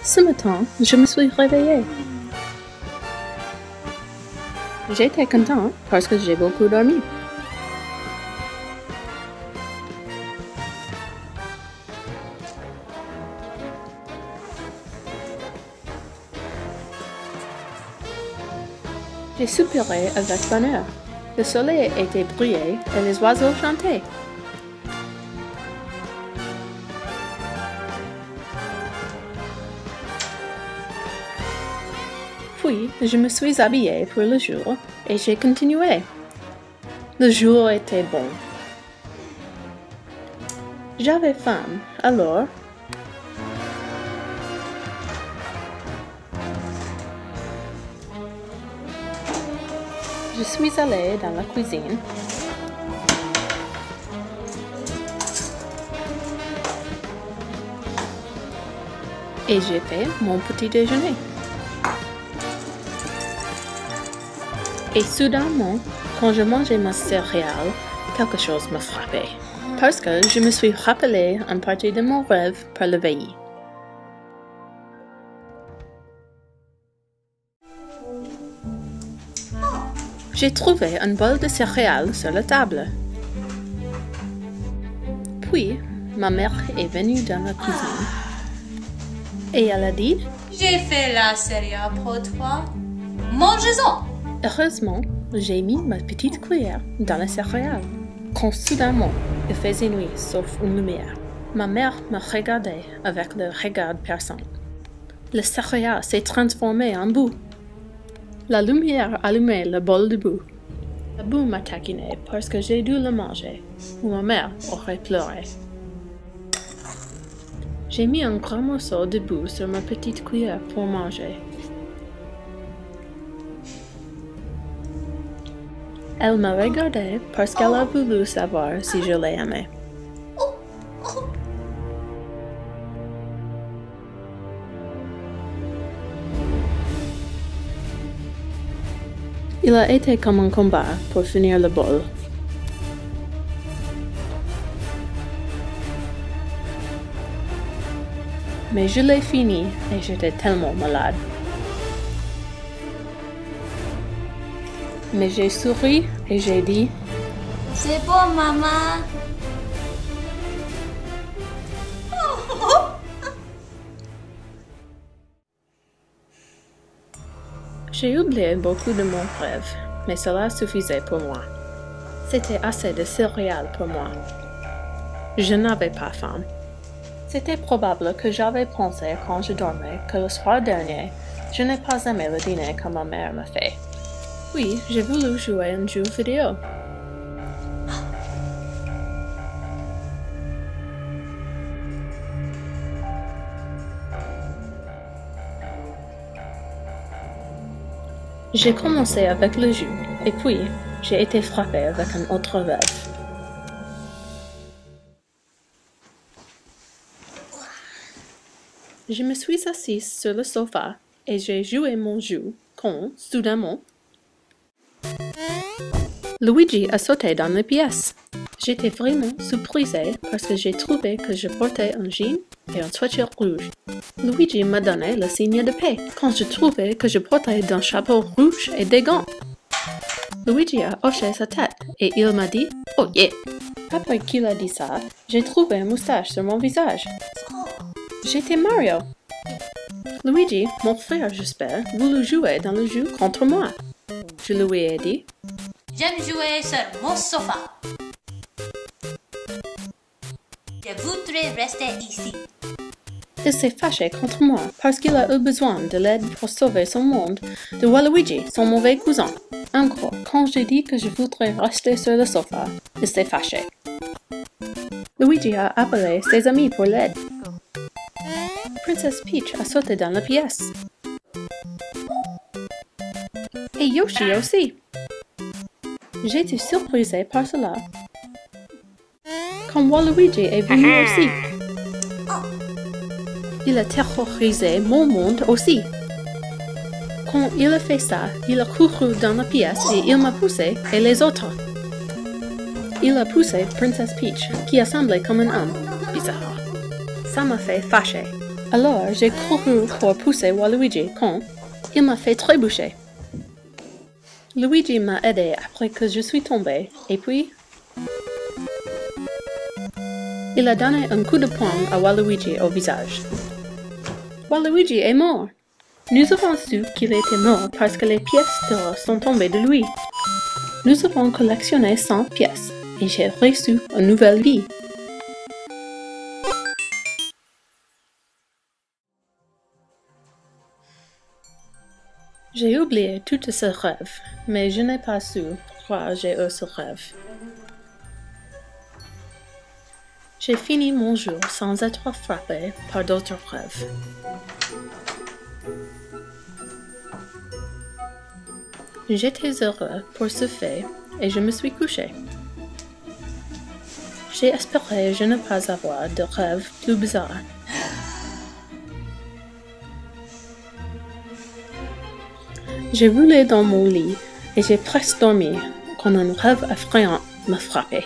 Ce matin, je me suis réveillée. J'étais content parce que j'ai beaucoup dormi. J'ai soupiré avec bonheur. Le soleil était brillé et les oiseaux chantaient. Puis, je me suis habillée pour le jour et j'ai continué. Le jour était bon. J'avais faim, alors je suis allée dans la cuisine et j'ai fait mon petit déjeuner. Et soudainement, quand je mangeais ma céréale, quelque chose me frappait. Parce que je me suis rappelé une partie de mon rêve par le veillis. J'ai trouvé un bol de céréales sur la table. Puis, ma mère est venue dans la cuisine. Et elle a dit « J'ai fait la céréale pour toi. Mange-en !» Heureusement, j'ai mis ma petite cuillère dans la céréale. Quand soudainement, il faisait nuit sauf une lumière. Ma mère me regardait avec le regard perçant. Le céréale s'est transformé en boue. La lumière allumait le bol de boue. La boue m'a taquiné parce que j'ai dû le manger, ou ma mère aurait pleuré. J'ai mis un grand morceau de boue sur ma petite cuillère pour manger. Elle m'a regardé parce qu'elle a voulu savoir si je l'ai aimé. Il a été comme un combat pour finir le bol. Mais je l'ai fini et j'étais tellement malade. Mais j'ai souri et j'ai dit « C'est bon, maman. » J'ai oublié beaucoup de mon rêve, mais cela suffisait pour moi. C'était assez de céréales pour moi. Je n'avais pas faim. C'était probable que j'avais pensé quand je dormais que le soir dernier, je n'ai pas aimé le dîner que ma mère m'a fait. Oui, j'ai voulu jouer un jeu vidéo. J'ai commencé avec le jeu, et puis j'ai été frappée avec un autre rêve. Je me suis assise sur le sofa et j'ai joué mon jeu quand, soudainement, Luigi a sauté dans la pièce. J'étais vraiment surprisée parce que j'ai trouvé que je portais un jean et un sweatshirt rouge. Luigi m'a donné le signe de paix quand je trouvais que je portais un chapeau rouge et des gants. Luigi a hoché sa tête et il m'a dit « Oh yeah !» Après qu'il a dit ça, j'ai trouvé une moustache sur mon visage. J'étais Mario. Luigi, mon frère j'espère, voulait jouer dans le jeu contre moi. Je lui ai dit « J'aime jouer sur mon sofa. Je voudrais rester ici. » Il s'est fâché contre moi parce qu'il a eu besoin de l'aide pour sauver son monde de Waluigi, son mauvais cousin. En gros, quand j'ai dit que je voudrais rester sur le sofa, il s'est fâché. Luigi a appelé ses amis pour l'aide. Princess Peach a sauté dans la pièce. Et Yoshi aussi. J'étais surprise par cela. Quand Waluigi est venu aussi. Il a terrorisé mon monde aussi. Quand il a fait ça, il a couru dans la pièce et il m'a poussé et les autres. Il a poussé Princess Peach, qui a semblé comme un homme. Bizarre. Ça m'a fait fâcher. Alors, j'ai couru pour pousser Waluigi quand il m'a fait trébucher. Luigi m'a aidé après que je suis tombée, et puis il a donné un coup de poing à Waluigi au visage. Waluigi est mort. Nous avons su qu'il était mort parce que les pièces d'or sont tombées de lui. Nous avons collectionné 100 pièces et j'ai reçu une nouvelle vie. J'ai oublié tout ce rêve, mais je n'ai pas su pourquoi j'ai eu ce rêve. J'ai fini mon jour sans être frappé par d'autres rêves. J'étais heureux pour ce fait et je me suis couché. J'ai espéré ne pas avoir de rêves plus bizarres. J'ai roulé dans mon lit et j'ai presque dormi quand un rêve effrayant m'a frappé.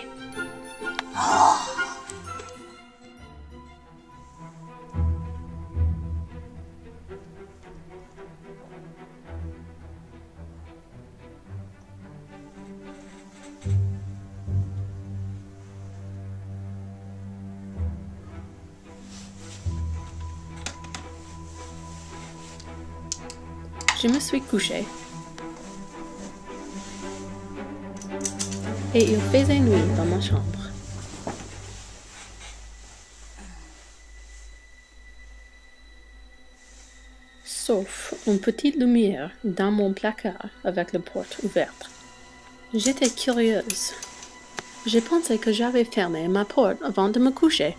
Je me suis couché et il faisait nuit dans ma chambre. Sauf une petite lumière dans mon placard avec la porte ouverte. J'étais curieuse. J'ai pensé que j'avais fermé ma porte avant de me coucher.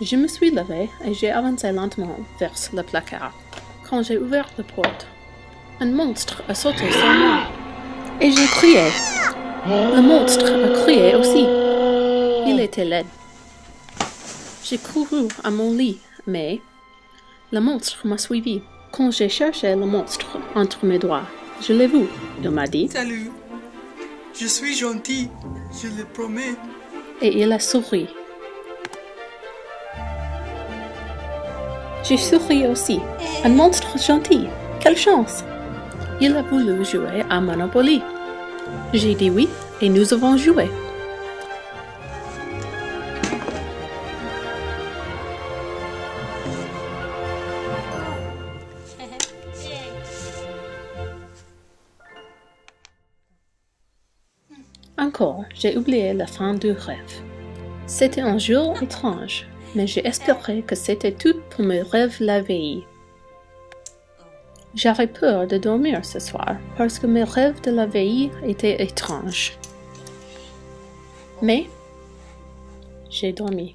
Je me suis levée et j'ai avancé lentement vers le placard. Quand j'ai ouvert la porte, un monstre a sauté sur moi et j'ai crié. Le monstre a crié aussi. Il était laid. J'ai couru à mon lit, mais le monstre m'a suivi. Quand j'ai cherché le monstre entre mes doigts, je l'ai vu. Il m'a dit « Salut, je suis gentil, je le promets. » Et il a souri. J'ai souri aussi. Un monstre gentil. Quelle chance! Il a voulu jouer à Monopoly. J'ai dit oui et nous avons joué. Encore, j'ai oublié la fin du rêve. C'était un jour étrange, mais j'ai espéré que c'était tout pour mes rêves la veille. J'avais peur de dormir ce soir parce que mes rêves de la veille étaient étranges. Mais j'ai dormi.